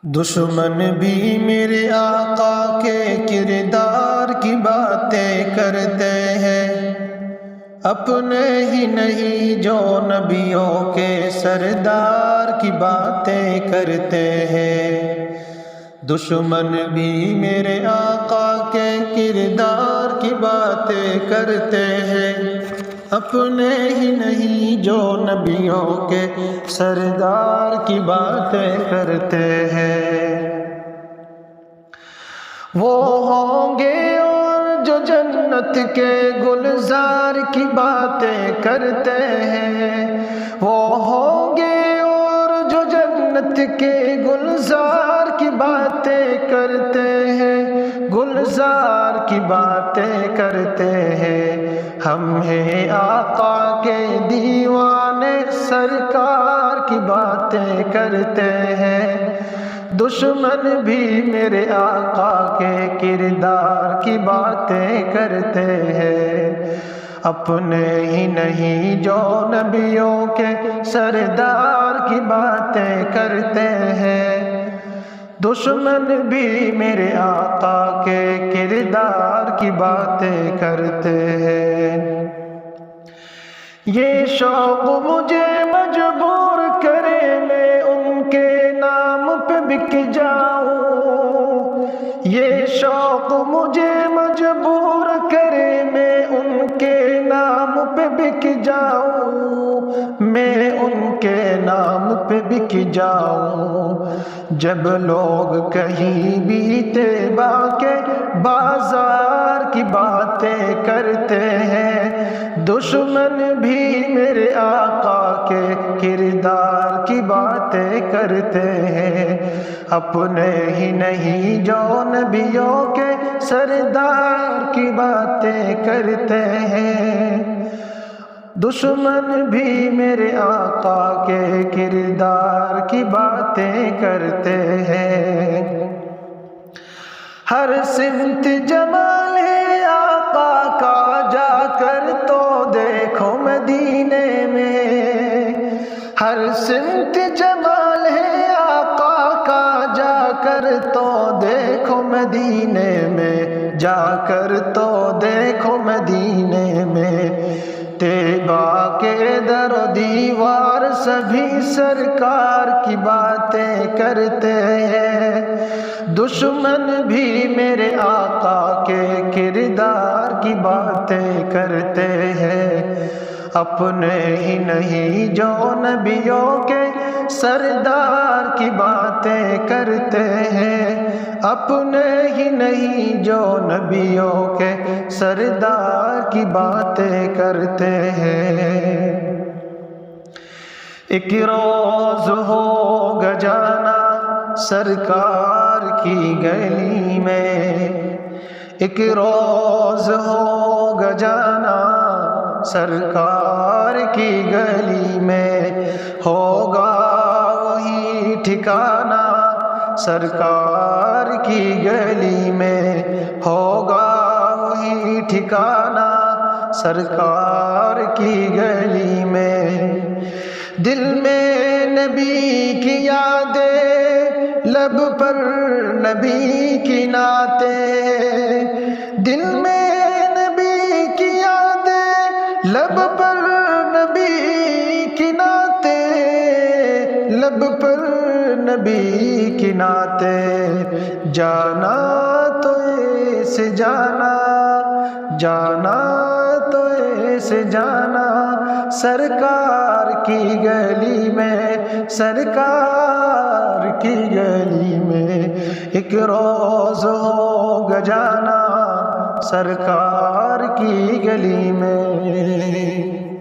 دشمن بھی میرے آقا کے کردار کی باتیں کرتے ہیں، اپنے ہی نہیں جو نبیوں کے سردار کی باتیں کرتے ہیں۔ دشمن بھی میرے آقا کے کردار کی باتیں کرتے ہیں، اپنے ہی نہیں جو نبیوں کے سردار کی باتیں کرتے ہیں۔ وہ ہوں گے اور جو جنت کے گلزار کی باتیں کرتے ہیں، وہ ہوں گے اور جو جنت کے گلزار کی باتیں کرتے ہیں، گلزار کی باتیں کرتے ہیں۔ ہم ہیں آقا کے دیوانے، سرکار کی باتیں کرتے ہیں۔ دشمن بھی میرے آقا کے کردار کی باتیں کرتے ہیں، اپنے ہی نہیں جو نبیوں کے سردار کی باتیں کرتے ہیں۔ دشمن بھی میرے آقا کے کردار کی باتیں کرتے ہیں۔ یہ شوق مجھے مجبور کرے میں ان کے نام پہ بک جاؤں، یہ شوق مجھے مجبور کرے میں ان کے نام پہ بک جاؤں، میں ان کے نام پہ بک جاؤں۔ جب لوگ کہیں بھی طیبہ کے بازار کی باتیں کرتے ہیں، دشمن بھی میرے آقا کے کردار کی باتیں کرتے ہیں، اپنے ہی نہیں جو نبیوں کے سردار کی باتیں کرتے ہیں۔ دشمن بھی میرے آقا کے کردار کی باتیں کرتے ہیں۔ ہر سمت جمال ہے آقا کا، جا کر تو دیکھو مدینے میں۔ ہر سمت جمال ہے آقا کا، جا کر تو دیکھو مدینے میں، جا کر تو دیکھو مدینے میں۔ طیبہ کے در و دیوار سبھی سرکار کی باتیں کرتے ہیں، دشمن بھی میرے آقا کے کردار کی باتیں کرتے ہیں، اپنے ہی نہیں جو نبیوں کے سردار کی باتیں کرتے ہیں، اپنے ہی نہیں جو نبیوں کے سردار کی باتیں کرتے ہیں۔ ایک روز ہوگا جانا سرکار کی گلی میں، ایک روز ہوگا جانا سرکار کی گلی میں، ہوگا وہی ٹھکانہ سرکار کی گلی میں، ہوگا وہی ٹھکانہ سرکار کی گلی میں۔ دل میں نبی کی یادیں، لب پر نبی کی نعتیں، دل میں نبی کی یادیں، لب پر نبی کی نعتیں، لب پر نبی کی نعتیں۔ جانا تو ایسے جانا، جانا تو ایسے جانا سرکار کی گلی میں، سرکار کی گلی میں۔ ایک روز ہوگا جانا سرکار کی گلی میں۔